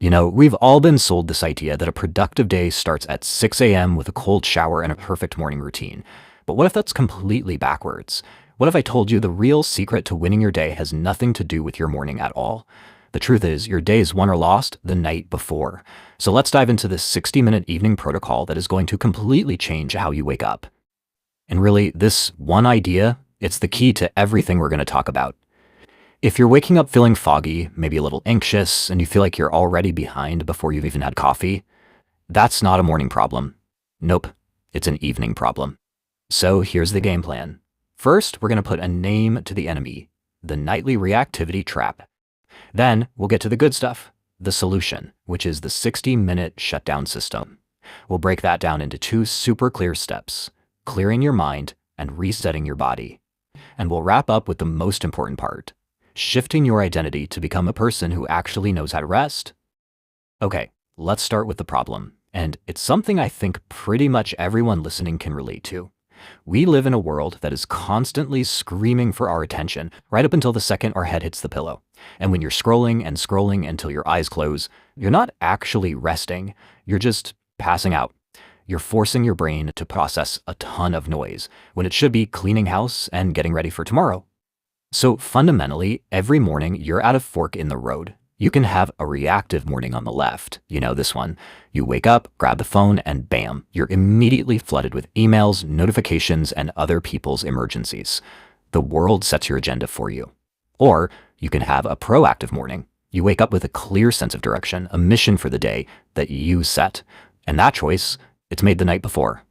We've all been sold this idea that a productive day starts at 6 a.m. with a cold shower and a perfect morning routine. But what if that's completely backwards? What if I told you the real secret to winning your day has nothing to do with your morning at all? The truth is, your day is won or lost the night before. So let's dive into this 60-minute evening protocol that is going to completely change how you wake up. And really, this one idea, it's the key to everything we're going to talk about. If you're waking up feeling foggy, maybe a little anxious, and you feel like you're already behind before you've even had coffee, that's not a morning problem. Nope, it's an evening problem. So here's the game plan. First, we're going to put a name to the enemy, the nightly reactivity trap. Then we'll get to the good stuff, the solution, which is the 60-minute shutdown system. We'll break that down into two super clear steps, clearing your mind and resetting your body. And we'll wrap up with the most important part, shifting your identity to become a person who actually knows how to rest. Okay, let's start with the problem. And it's something I think pretty much everyone listening can relate to. We live in a world that is constantly screaming for our attention, right up until the second our head hits the pillow. And when you're scrolling and scrolling until your eyes close, you're not actually resting, you're just passing out. You're forcing your brain to process a ton of noise, when it should be cleaning house and getting ready for tomorrow. So fundamentally, every morning you're at a fork in the road. You can have a reactive morning on the left. You know this one. You wake up, grab the phone, and bam, you're immediately flooded with emails, notifications, and other people's emergencies. The world sets your agenda for you. Or you can have a proactive morning. You wake up with a clear sense of direction, a mission for the day that you set. And that choice, it's made the night before.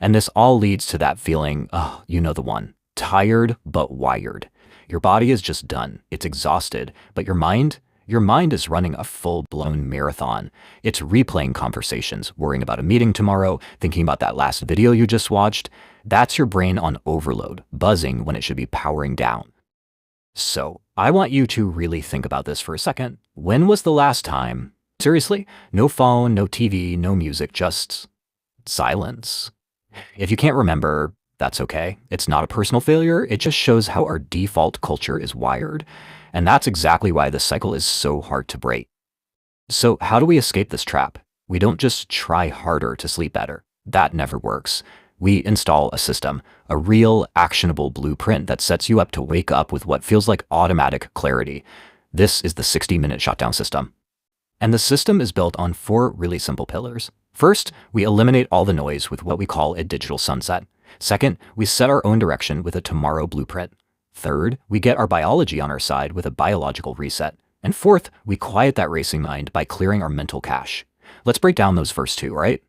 And this all leads to that feeling, oh, you know the one, tired but wired. Your body is just done. It's exhausted. But your mind is running a full-blown marathon. It's replaying conversations, worrying about a meeting tomorrow, thinking about that last video you just watched. That's your brain on overload, buzzing when it should be powering down. So I want you to really think about this for a second. When was the last time? Seriously, no phone, no TV, no music, just silence. If you can't remember, that's okay. It's not a personal failure. It just shows how our default culture is wired. And that's exactly why this cycle is so hard to break. So how do we escape this trap? We don't just try harder to sleep better. That never works. We install a system, a real actionable blueprint that sets you up to wake up with what feels like automatic clarity. This is the 60-minute shutdown system. And the system is built on 4 really simple pillars. First, we eliminate all the noise with what we call a digital sunset. Second, we set our own direction with a tomorrow blueprint. Third, we get our biology on our side with a biological reset. And fourth, we quiet that racing mind by clearing our mental cache. Let's break down those first two, right?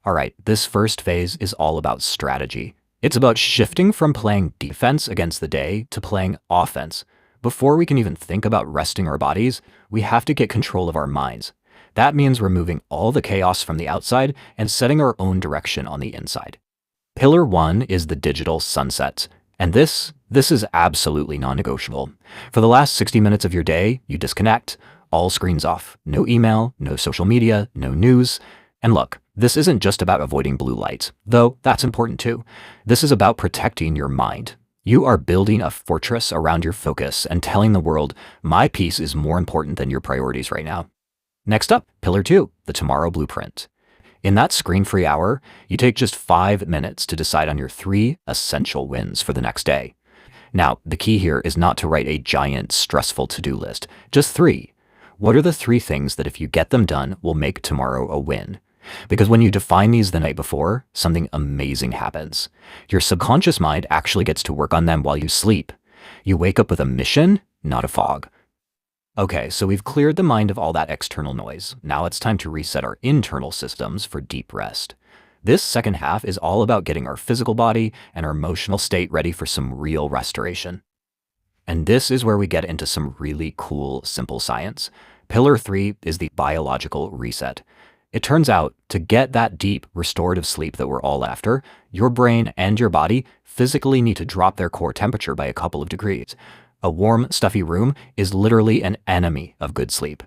All right, this first phase is all about strategy. It's about shifting from playing defense against the day to playing offense. Before we can even think about resting our bodies, we have to get control of our minds. That means removing all the chaos from the outside and setting our own direction on the inside. Pillar 1 is the digital sunset. And this is absolutely non-negotiable. For the last 60 minutes of your day, you disconnect, all screens off, no email, no social media, no news. And look, this isn't just about avoiding blue light, though that's important too. This is about protecting your mind. You are building a fortress around your focus and telling the world, my peace is more important than your priorities right now. Next up, Pillar 2, the tomorrow blueprint. In that screen-free hour, you take just 5 minutes to decide on your 3 essential wins for the next day. Now, the key here is not to write a giant, stressful to-do list, just 3. What are the 3 things that if you get them done will make tomorrow a win? Because when you define these the night before, something amazing happens. Your subconscious mind actually gets to work on them while you sleep. You wake up with a mission, not a fog. Okay, so we've cleared the mind of all that external noise. Now it's time to reset our internal systems for deep rest. This second half is all about getting our physical body and our emotional state ready for some real restoration. And this is where we get into some really cool, simple science. Pillar 3 is the biological reset. It turns out, to get that deep, restorative sleep that we're all after, your brain and your body physically need to drop their core temperature by a couple of degrees. A warm, stuffy room is literally an enemy of good sleep.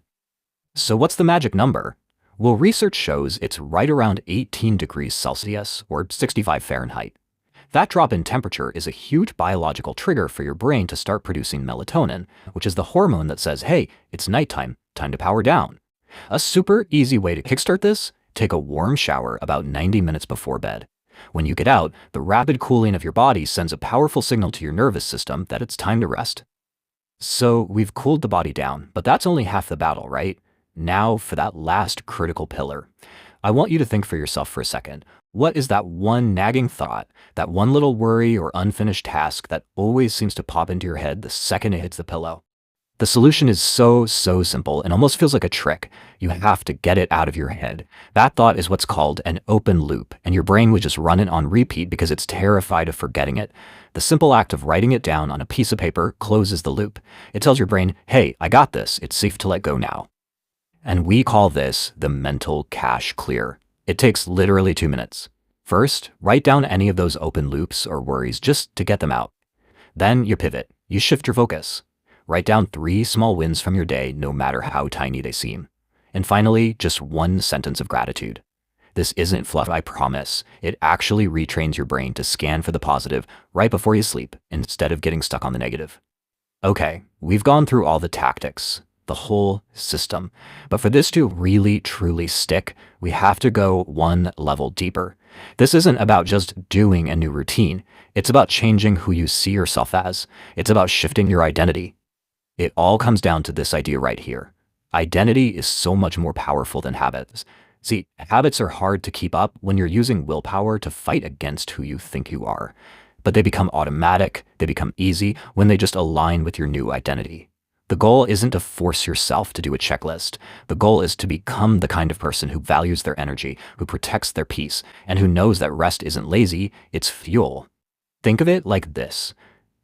So what's the magic number? Well, research shows it's right around 18 degrees Celsius or 65 Fahrenheit. That drop in temperature is a huge biological trigger for your brain to start producing melatonin, which is the hormone that says, hey, it's nighttime, time to power down. A super easy way to kickstart this: take a warm shower about 90 minutes before bed. When you get out, the rapid cooling of your body sends a powerful signal to your nervous system that it's time to rest. So we've cooled the body down, but that's only half the battle, right? Now for that last critical pillar. I want you to think for yourself for a second. What is that one nagging thought, that one little worry or unfinished task that always seems to pop into your head the second it hits the pillow? The solution is so simple and almost feels like a trick. You have to get it out of your head. That thought is what's called an open loop, and your brain would just run it on repeat because it's terrified of forgetting it. The simple act of writing it down on a piece of paper closes the loop. It tells your brain, hey, I got this. It's safe to let go now. And we call this the mental cache clear. It takes literally 2 minutes. First, write down any of those open loops or worries just to get them out. Then you pivot. You shift your focus. Write down 3 small wins from your day, no matter how tiny they seem. And finally, just 1 sentence of gratitude. This isn't fluff, I promise. It actually retrains your brain to scan for the positive right before you sleep, instead of getting stuck on the negative. Okay, we've gone through all the tactics, the whole system. But for this to really, truly stick, we have to go one level deeper. This isn't about just doing a new routine. It's about changing who you see yourself as. It's about shifting your identity. It all comes down to this idea right here. Identity is so much more powerful than habits. See, habits are hard to keep up when you're using willpower to fight against who you think you are. But they become automatic, they become easy when they just align with your new identity. The goal isn't to force yourself to do a checklist. The goal is to become the kind of person who values their energy, who protects their peace, and who knows that rest isn't lazy, it's fuel. Think of it like this.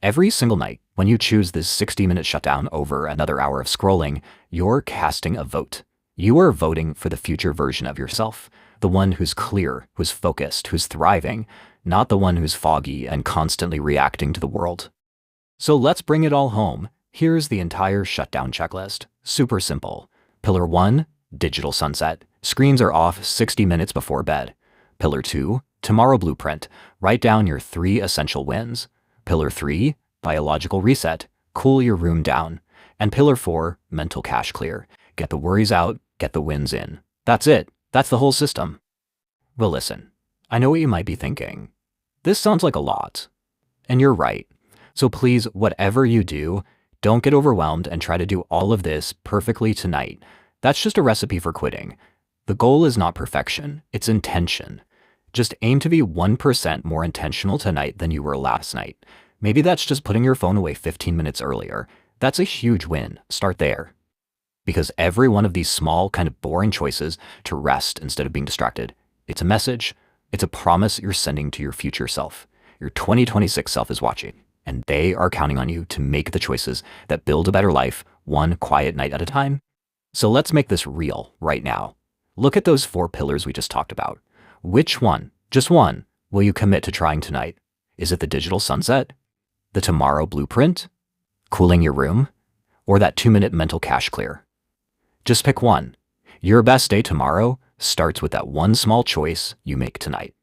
Every single night, when you choose this 60-minute shutdown over another hour of scrolling, you're casting a vote. You are voting for the future version of yourself, the one who's clear, who's focused, who's thriving, not the one who's foggy and constantly reacting to the world. So let's bring it all home. Here's the entire shutdown checklist. Super simple. Pillar 1, digital sunset. Screens are off 60 minutes before bed. Pillar 2, tomorrow blueprint. Write down your 3 essential wins. Pillar 3, biological reset. Cool your room down. And Pillar 4, mental cache clear. Get the worries out, get the wins in. That's it. That's the whole system. Well, listen, I know what you might be thinking. This sounds like a lot. And you're right. So please, whatever you do, don't get overwhelmed and try to do all of this perfectly tonight. That's just a recipe for quitting. The goal is not perfection, it's intention. Just aim to be 1% more intentional tonight than you were last night. Maybe that's just putting your phone away 15 minutes earlier. That's a huge win. Start there. Because every one of these small, kind of boring choices to rest instead of being distracted, it's a message. It's a promise you're sending to your future self. Your 2026 self is watching, and they are counting on you to make the choices that build a better life, one quiet night at a time. So let's make this real right now. Look at those 4 pillars we just talked about. Which one, just one, will you commit to trying tonight? Is it the digital sunset? The tomorrow blueprint? Cooling your room? Or that 2-minute mental cache clear? Just pick one. Your best day tomorrow starts with that one small choice you make tonight.